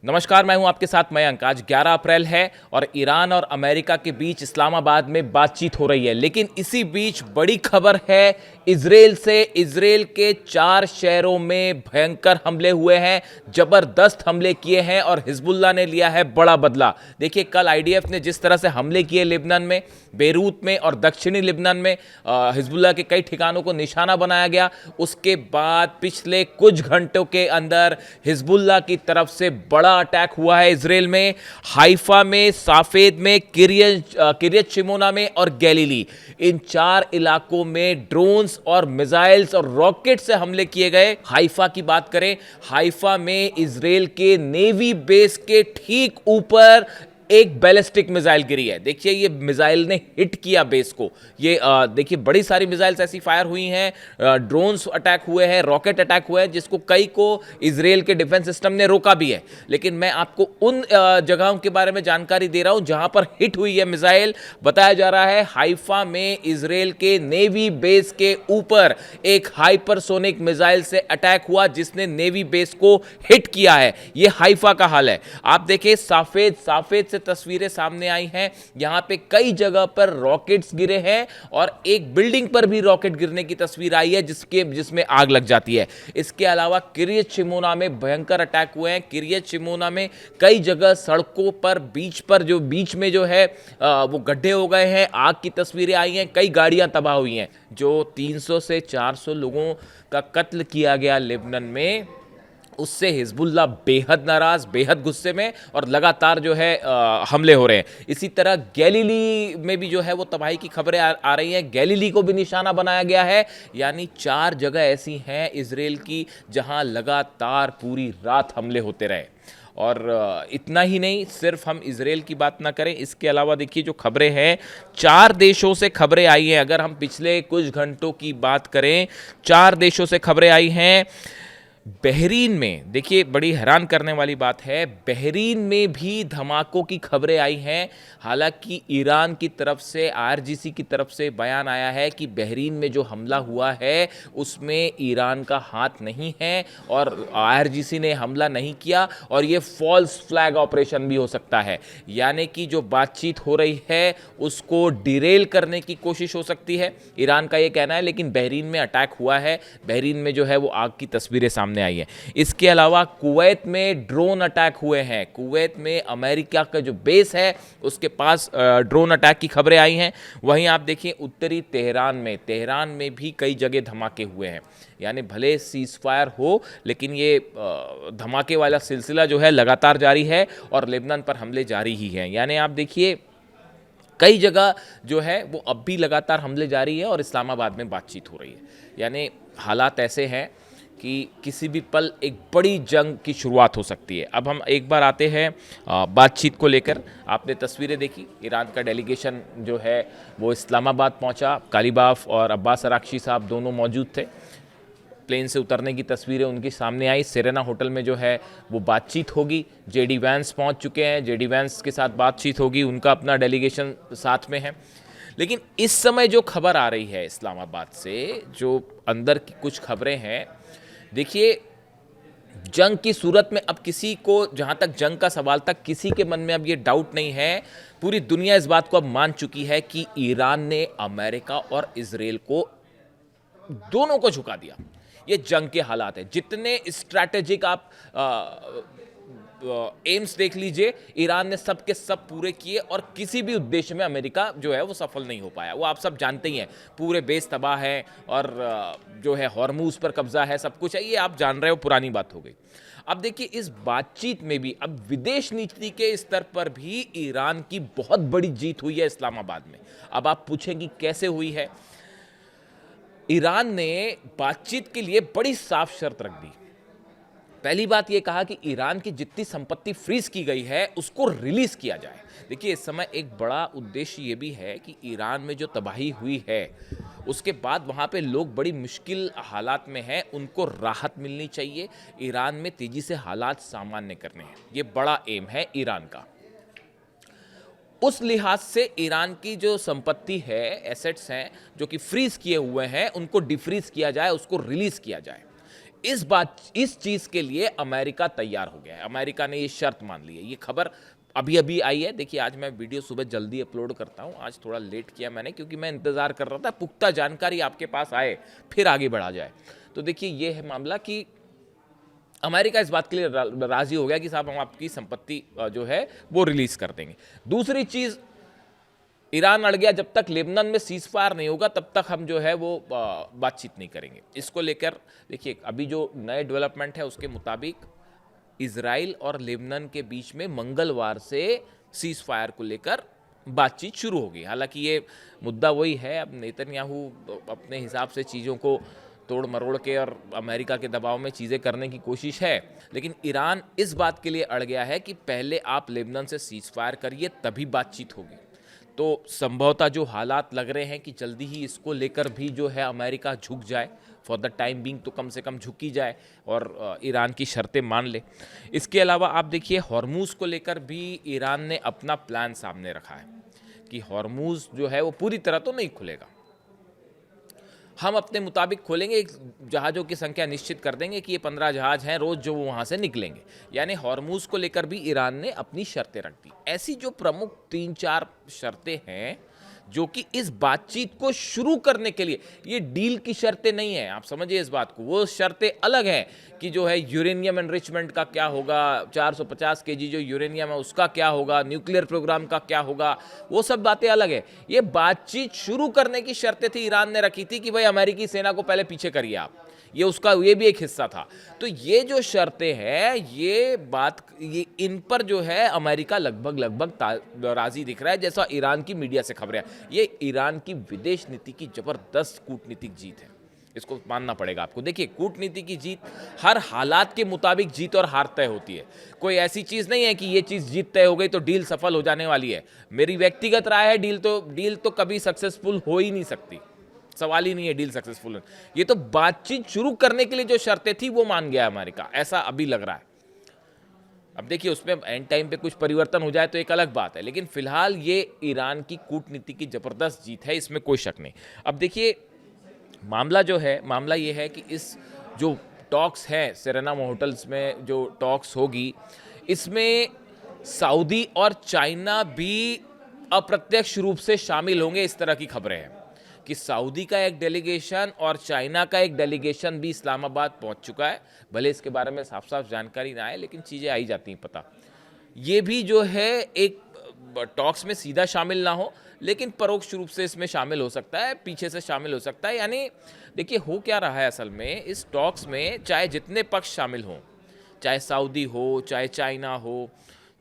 नमस्कार, मैं हूं आपके साथ मयंक। आज 11 अप्रैल है और ईरान और अमेरिका के बीच इस्लामाबाद में बातचीत हो रही है। लेकिन इसी बीच बड़ी खबर है इजराइल से। इजराइल के 4 शहरों में भयंकर हमले हुए हैं, जबरदस्त हमले किए हैं और हिजबुल्लाह ने लिया है बड़ा बदला। देखिए, कल आईडीएफ ने जिस तरह से हमले किए लेबनान में, बेरूत में और दक्षिणी लेबनान में हिजबुल्लाह के कई ठिकानों को निशाना बनाया गया। उसके बाद पिछले कुछ घंटों के अंदर हिजबुल्लाह की तरफ से बड़ा अटैक हुआ है इजराइल में। हाइफा में, साफेद में, किरियत शिमोना में और गैलीली, इन 4 इलाकों में ड्रोन्स और मिसाइल्स और रॉकेट से हमले किए गए। हाइफा की बात करें, हाइफा में इजराइल के नेवी बेस के ठीक ऊपर एक बैलिस्टिक मिसाइल गिरी है। देखिए, ये मिसाइल ने हिट किया बेस को। ये देखिए, बड़ी सारी मिसाइल्स ऐसी फायर हुई हैं, ड्रोन्स अटैक हुए हैं, रॉकेट अटैक हुए हैं, जिसको कई को इजराइल के डिफेंस सिस्टम ने रोका भी है। लेकिन मैं आपको उन जगहों के बारे में जानकारी दे रहा हूं जहां पर हिट हुई है मिसाइल। बताया जा रहा है हाइफा में इजराइल के नेवी बेस के ऊपर एक हाइपरसोनिक मिसाइल से अटैक हुआ, जिसने नेवी बेस को हिट किया है। यह हाइफा का हाल है। आप देखिए, साफेद से तस्वीरें सामने आई हैं। यहां पे कई जगह पर रॉकेट्स गिरे हैं और एक बिल्डिंग पर भी रॉकेट गिरने की तस्वीर आई है जिसमें आग लग जाती है। इसके अलावा किरियत शिमोना में भयंकर अटैक हुए हैं। किरियत शिमोना में कई जगह सड़कों पर, बीच में जो है वो गड्ढे हो गए हैं। आग की तस्वीरें आई हैं, कई गाड़ियां तबाह हुई हैं। जो 300 से 400 लोगों का कत्ल किया गया लेबनान में, उससे हिजबुल्लाह बेहद नाराज, बेहद गुस्से में और लगातार जो है हमले हो रहे हैं। इसी तरह गैलीली में भी जो है वो तबाही की खबरें आ रही हैं। गैलीली को भी निशाना बनाया गया है। यानी 4 जगह ऐसी हैं इजराइल की जहां लगातार पूरी रात हमले होते रहे। और इतना ही नहीं, सिर्फ हम इजराइल की बात ना करें, इसके अलावा देखिए जो खबरें हैं, 4 देशों से खबरें आई हैं। अगर हम पिछले कुछ घंटों की बात करें, 4 देशों से खबरें आई हैं। बहरीन में देखिए, बड़ी हैरान करने वाली बात है, बहरीन में भी धमाकों की खबरें आई हैं। हालांकि ईरान की तरफ से, आईआरजीसी की तरफ से बयान आया है कि बहरीन में जो हमला हुआ है उसमें ईरान का हाथ नहीं है और आईआरजीसी ने हमला नहीं किया और ये फॉल्स फ्लैग ऑपरेशन भी हो सकता है। यानी कि जो बातचीत हो रही है उसको डिरेल करने की कोशिश हो सकती है, ईरान का ये कहना है। लेकिन बहरीन में अटैक हुआ है, बहरीन में जो है वो आग की तस्वीरें सामने आई है। इसके अलावा कुवैत में ड्रोन अटैक हुए हैं। कुवैत में अमेरिका का जो बेस है उसके पास ड्रोन अटैक की खबरें आई हैं। वहीं आप देखिए, उत्तरी तेहरान में भी कई जगह धमाके हुए हैं। यानी भले सीज फायर हो, लेकिन ये धमाके वाला सिलसिला जो है लगातार जारी है और लेबनान पर हमले जारी ही हैं। यानी आप देखिए, कई जगह जो है वो अब भी लगातार हमले जारी है और इस्लामाबाद में बातचीत हो रही है। यानी हालात ऐसे हैं कि किसी भी पल एक बड़ी जंग की शुरुआत हो सकती है। अब हम एक बार आते हैं बातचीत को लेकर। आपने तस्वीरें देखी, ईरान का डेलीगेशन जो है वो इस्लामाबाद पहुंचा। कालीबाफ और अब्बास अराक्ची साहब दोनों मौजूद थे। प्लेन से उतरने की तस्वीरें उनके सामने आई। सेरेना होटल में जो है वो बातचीत होगी। जेडी वैंस पहुंच चुके हैं, जेडी वैंस के साथ बातचीत होगी, उनका अपना डेलीगेशन साथ में है। लेकिन इस समय जो खबर आ रही है इस्लामाबाद से, जो अंदर की कुछ खबरें हैं, देखिए, जंग की सूरत में अब किसी को, जहां तक जंग का सवाल था, किसी के मन में अब ये डाउट नहीं है। पूरी दुनिया इस बात को अब मान चुकी है कि ईरान ने अमेरिका और इजराइल को, दोनों को झुका दिया। ये जंग के हालात है। जितने स्ट्रैटेजिक आप एम्स देख लीजिए, ईरान ने सब के सब पूरे किए और किसी भी उद्देश्य में अमेरिका जो है वो सफल नहीं हो पाया। वो आप सब जानते ही हैं, पूरे बेस तबाह है और जो है हॉर्मूज पर कब्जा है, सब कुछ है, ये आप जान रहे हो, पुरानी बात हो गई। अब देखिए, इस बातचीत में भी अब विदेश नीति के स्तर पर भी ईरान की बहुत बड़ी जीत हुई है इस्लामाबाद में। अब आप पूछेंगे कैसे हुई है। ईरान ने बातचीत के लिए बड़ी साफ शर्त रख दी। पहली बात यह कहा कि ईरान की जितनी संपत्ति फ्रीज की गई है उसको रिलीज किया जाए। देखिए, इस समय एक बड़ा उद्देश्य यह भी है कि ईरान में जो तबाही हुई है उसके बाद वहां पे लोग बड़ी मुश्किल हालात में हैं, उनको राहत मिलनी चाहिए। ईरान में तेजी से हालात सामान्य करने हैं, ये बड़ा एम है ईरान का। उस लिहाज से ईरान की जो संपत्ति है, एसेट्स हैं जो कि फ्रीज किए हुए हैं, उनको डिफ्रीज किया जाए, उसको रिलीज किया जाए। इस चीज के लिए अमेरिका तैयार हो गया है। अमेरिका ने ये शर्त मान ली है। ये खबर अभी अभी आई है। देखिए, आज मैं वीडियो सुबह जल्दी अपलोड करता हूं, आज थोड़ा लेट किया मैंने, क्योंकि मैं इंतजार कर रहा था पुख्ता जानकारी आपके पास आए फिर आगे बढ़ा जाए। तो देखिए, ये है मामला कि अमेरिका इस बात के लिए राजी हो गया कि साहब हम आपकी संपत्ति जो है वो रिलीज कर देंगे। दूसरी चीज, ईरान अड़ गया, जब तक लेबनान में सीज फायर नहीं होगा तब तक हम जो है वो बातचीत नहीं करेंगे। इसको लेकर देखिए, अभी जो नए डेवलपमेंट है उसके मुताबिक इजराइल और लेबनान के बीच में मंगलवार से सीज फायर को लेकर बातचीत शुरू होगी। हालांकि ये मुद्दा वही है, अब नेतन्याहू अपने हिसाब से चीज़ों को तोड़ मरोड़ के और अमेरिका के दबाव में चीज़ें करने की कोशिश है, लेकिन ईरान इस बात के लिए अड़ गया है कि पहले आप लेबनान से सीज फायर करिए तभी बातचीत होगी। तो संभवतः जो हालात लग रहे हैं कि जल्दी ही इसको लेकर भी जो है अमेरिका झुक जाए, फॉर द टाइम बीइंग तो कम से कम झुकी जाए और ईरान की शर्तें मान ले। इसके अलावा आप देखिए, हॉर्मूज़ को लेकर भी ईरान ने अपना प्लान सामने रखा है कि हॉर्मूज़ जो है वो पूरी तरह तो नहीं खुलेगा, हम अपने मुताबिक खोलेंगे, एक जहाज़ों की संख्या निश्चित कर देंगे कि ये 15 जहाज़ हैं रोज़ जो वो वहाँ से निकलेंगे। यानी हॉर्मूज़ को लेकर भी ईरान ने अपनी शर्तें रख दी। ऐसी जो प्रमुख 3-4 शर्तें हैं जो कि इस बातचीत को शुरू करने के लिए, ये डील की शर्तें नहीं है, आप समझिए इस बात को। वो शर्तें अलग हैं कि जो है यूरेनियम एनरिचमेंट का क्या होगा, 450 केजी जो यूरेनियम है उसका क्या होगा, न्यूक्लियर प्रोग्राम का क्या होगा, वो सब बातें अलग है। ये बातचीत शुरू करने की शर्तें थी, ईरान ने रखी थी कि भाई अमेरिकी सेना को पहले पीछे करिए आप, ये भी एक हिस्सा था। तो ये जो शर्तें हैं, ये इन पर जो है अमेरिका लगभग राजी दिख रहा है, जैसा ईरान की मीडिया से खबरें। ये ईरान की विदेश नीति की जबरदस्त कूटनीतिक जीत है, इसको मानना पड़ेगा आपको। देखिए, कूटनीति की जीत हर हालात के मुताबिक जीत और हार तय होती है। कोई ऐसी चीज़ नहीं है कि ये चीज़ जीत तय हो गई तो डील सफल हो जाने वाली है। मेरी व्यक्तिगत राय है, डील तो कभी सक्सेसफुल हो ही नहीं सकती, सवाल ही नहीं है डील सक्सेसफुल। ये तो बातचीत शुरू करने के लिए जो शर्तें थी वो मान गया अमेरिका, ऐसा अभी लग रहा है। अब देखिए, उसमें एंड टाइम पे कुछ परिवर्तन हो जाए तो एक अलग बात है, लेकिन फिलहाल ये ईरान की कूटनीति की जबरदस्त जीत है, इसमें कोई शक नहीं। अब देखिए, मामला ये है कि इस जो टॉक्स हैं सेरेना होटल्स में जो टॉक्स होगी, इसमें सऊदी और चाइना भी अप्रत्यक्ष रूप से शामिल होंगे। इस तरह की खबरें हैं कि सऊदी का एक डेलीगेशन और चाइना का एक डेलीगेशन भी इस्लामाबाद पहुंच चुका है। भले इसके बारे में साफ साफ जानकारी ना आए, लेकिन चीज़ें आई जाती हैं पता। ये भी जो है एक टॉक्स में सीधा शामिल ना हो, लेकिन परोक्ष रूप से इसमें शामिल हो सकता है, पीछे से शामिल हो सकता है। यानी देखिए, हो क्या रहा है असल में इस टॉक्स में, चाहे जितने पक्ष शामिल हों, चाहे सऊदी हो, चाहे चाइना हो,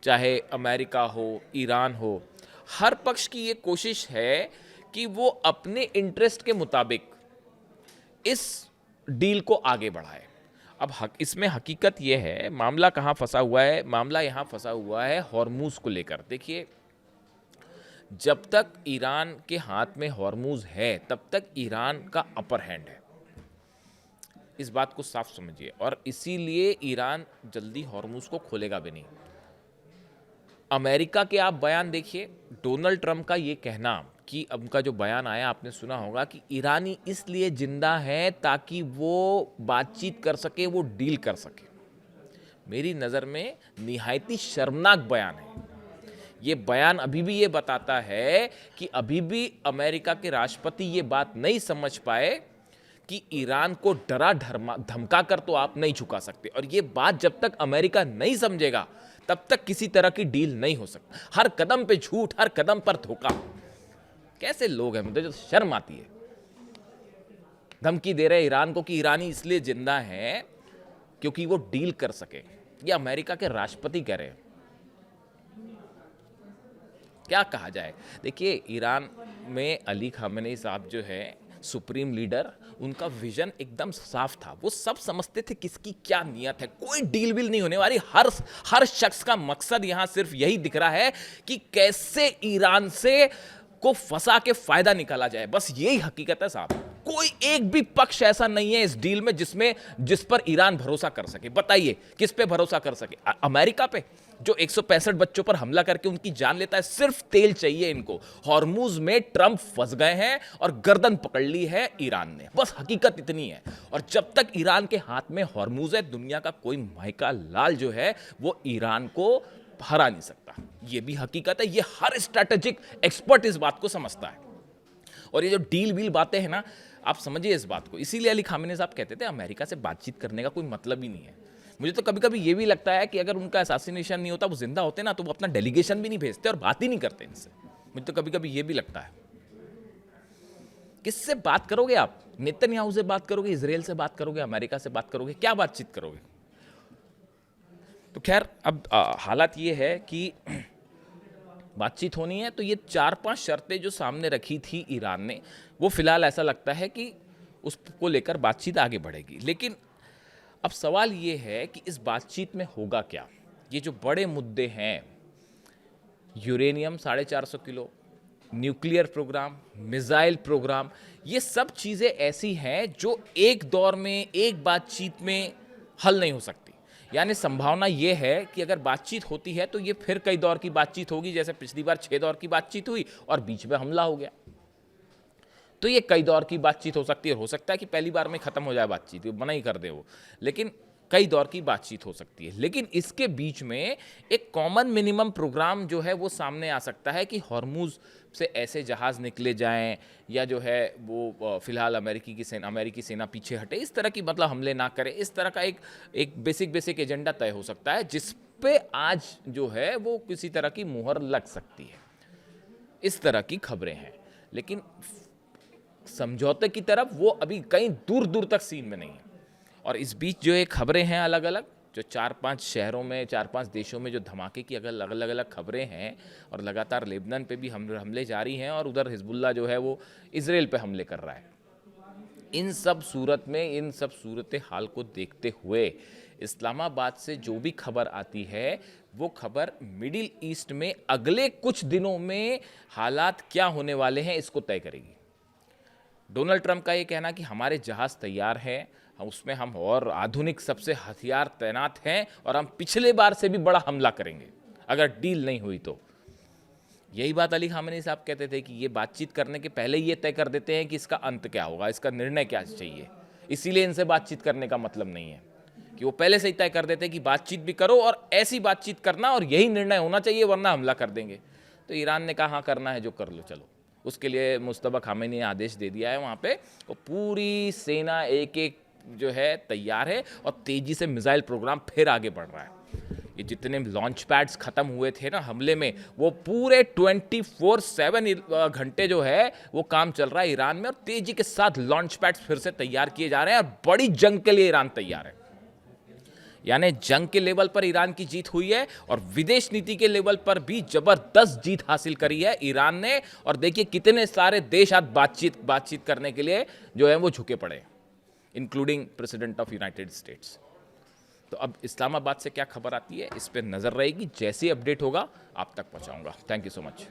चाहे अमेरिका हो, ईरान हो, हर पक्ष की ये कोशिश है कि वो अपने इंटरेस्ट के मुताबिक इस डील को आगे बढ़ाए। अब इसमें हकीकत ये है, मामला कहाँ फंसा हुआ है, मामला यहाँ फंसा हुआ है हॉर्मूज़ को लेकर। देखिए, जब तक ईरान के हाथ में हॉर्मूज़ है तब तक ईरान का अपर हैंड है, इस बात को साफ समझिए, और इसीलिए ईरान जल्दी हॉर्मूज़ को खोलेगा भी नहीं। अमेरिका के आप बयान देखिए, डोनाल्ड ट्रंप का ये कहना कि उनका जो बयान आया आपने सुना होगा कि ईरानी इसलिए जिंदा है ताकि वो बातचीत कर सके, वो डील कर सके, मेरी नज़र में निहायती शर्मनाक बयान है। ये बयान अभी भी ये बताता है कि अभी भी अमेरिका के राष्ट्रपति ये बात नहीं समझ पाए कि ईरान को डरा धमका कर तो आप नहीं झुका सकते, और ये बात जब तक अमेरिका नहीं समझेगा तब तक किसी तरह की डील नहीं हो सकती। हर कदम पे झूठ, हर कदम पर धोखा। कैसे लोग हैं, मुझे जो शर्म आती है। धमकी दे रहे ईरान को कि ईरानी इसलिए जिंदा हैं क्योंकि वो डील कर सके, ये अमेरिका के राष्ट्रपति कह रहे हैं। क्या कहा जाए। देखिए, ईरान में अली खामेनी साहब जो है सुप्रीम लीडर, उनका विजन एकदम साफ था, वो सब समझते थे किसकी क्या नियत है, कोई डील विल नहीं होने वाली। हर शख्स का मकसद यहां सिर्फ यही दिख रहा है कि कैसे ईरान से को फंसा के फायदा निकाला जाए, बस यही हकीकत है साहब। कोई एक भी पक्ष ऐसा नहीं है इस डील में जिस पर ईरान भरोसा कर सके। बताइए किस पे भरोसा कर सके? अमेरिका पे, जो 165 बच्चों पर हमला करके उनकी जान लेता है। सिर्फ तेल चाहिए इनको। हॉर्मुज में ट्रंप फंस गए हैं और गर्दन पकड़ ली है ईरान ने। बस हकीकत इतनी है। और जब तक ईरान के हाथ में हॉर्मुज है, दुनिया का कोई माइका लाल जो है वो ईरान को हरा नहीं सकता। ये भी हकीकत है। ये हर स्ट्रैटेजिक एक्सपर्ट इस बात को समझता है। और ये जो डील वील बातें हैं ना, आप समझिए इस बात को। इसीलिए अली खामेनी साहब कहते थे अमेरिका से बातचीत करने का कोई मतलब ही नहीं है। मुझे तो कभी कभी ये भी लगता है कि अगर उनका असैसिनेशन नहीं होता, वो जिंदा होते ना, तो वो अपना डेलीगेशन भी नहीं भेजते और बात ही नहीं करते इनसे। मुझे तो कभी कभी ये भी लगता है। किससे बात करोगे आप? नेतन्याहू से बात करोगे, इजराइल से बात करोगे, अमेरिका से बात करोगे? क्या बातचीत करोगे? तो खैर, अब हालात ये है कि बातचीत होनी है तो ये 4-5 शर्तें जो सामने रखी थी ईरान ने, वो फिलहाल ऐसा लगता है कि उसको लेकर बातचीत आगे बढ़ेगी। लेकिन अब सवाल ये है कि इस बातचीत में होगा क्या? ये जो बड़े मुद्दे हैं, यूरेनियम 450 किलो, न्यूक्लियर प्रोग्राम, मिसाइल प्रोग्राम, ये सब चीज़ें ऐसी हैं जो एक दौर में, एक बातचीत में हल नहीं हो सकती। यानी संभावना ये है कि अगर बातचीत होती है तो ये फिर कई दौर की बातचीत होगी, जैसे पिछली बार 6 दौर की बातचीत हुई और बीच में हमला हो गया। तो ये कई दौर की बातचीत हो सकती है। हो सकता है कि पहली बार में खत्म हो जाए बातचीत, मना ही कर दे वो, लेकिन कई दौर की बातचीत हो सकती है। लेकिन इसके बीच में एक कॉमन मिनिमम प्रोग्राम जो है वो सामने आ सकता है कि हॉर्मुज से ऐसे जहाज निकले जाएं, या जो है वो फिलहाल अमेरिकी सेना पीछे हटे, इस तरह की मतलब हमले ना करे। इस तरह का एक बेसिक एजेंडा तय हो सकता है, जिस पे आज जो है वो किसी तरह की मुहर लग सकती है। इस तरह की खबरें हैं। लेकिन समझौते की तरफ वो अभी कहीं दूर दूर तक सीन में नहीं है। और इस बीच जो ये खबरें हैं अलग अलग, जो 4-5 शहरों में, 4-5 देशों में जो धमाके की अगर अलग अलग खबरें हैं, और लगातार लेबनान पे भी हमले जारी हैं, और उधर हिजबुल्ला जो है वो इजराइल पे हमले कर रहा है। इन सब सूरत में, इन सब सूरत हाल को देखते हुए इस्लामाबाद से जो भी खबर आती है, वो खबर मिडिल ईस्ट में अगले कुछ दिनों में हालात क्या होने वाले हैं इसको तय करेगी। डोनाल्ड ट्रंप का ये कहना कि हमारे जहाज़ तैयार हैं, उसमें हम और आधुनिक सबसे हथियार तैनात हैं, और हम पिछले बार से भी बड़ा हमला करेंगे अगर डील नहीं हुई तो। यही बात अली खामेनी साहब कहते थे कि ये बातचीत करने के पहले ये तय कर देते हैं कि इसका अंत क्या होगा, इसका निर्णय क्या चाहिए। इसीलिए इनसे बातचीत करने का मतलब नहीं है कि वो पहले से ही तय कर देते हैं कि बातचीत भी करो और ऐसी बातचीत करना और यही निर्णय होना चाहिए, वरना हमला कर देंगे। तो ईरान ने कहा हाँ करना है जो कर लो, चलो। उसके लिए मुस्तफा खामेनी ने आदेश दे दिया है वहाँ पे, वो पूरी सेना एक एक जो है तैयार है, और तेजी से मिसाइल प्रोग्राम फिर आगे बढ़ रहा है। ये जितने लॉन्च पैड्स खत्म हुए थे ना हमले में, वो पूरे 24/7 घंटे जो है वो काम चल रहा है ईरान में, और तेजी के साथ लॉन्च पैड्स फिर से तैयार किए जा रहे हैं, और बड़ी जंग के लिए ईरान तैयार है। यानी जंग के लेवल पर ईरान की जीत हुई है, और विदेश नीति के लेवल पर भी जबरदस्त जीत हासिल करी है ईरान ने। और देखिए कितने सारे देश आज बातचीत करने के लिए जो है वो झुके पड़े, including president of United states. तो अब इस्लामाबाद से क्या खबर आती है इस पर नजर रहेगी। जैसे अपडेट होगा आप तक पहुंचाऊंगा। Thank you so much.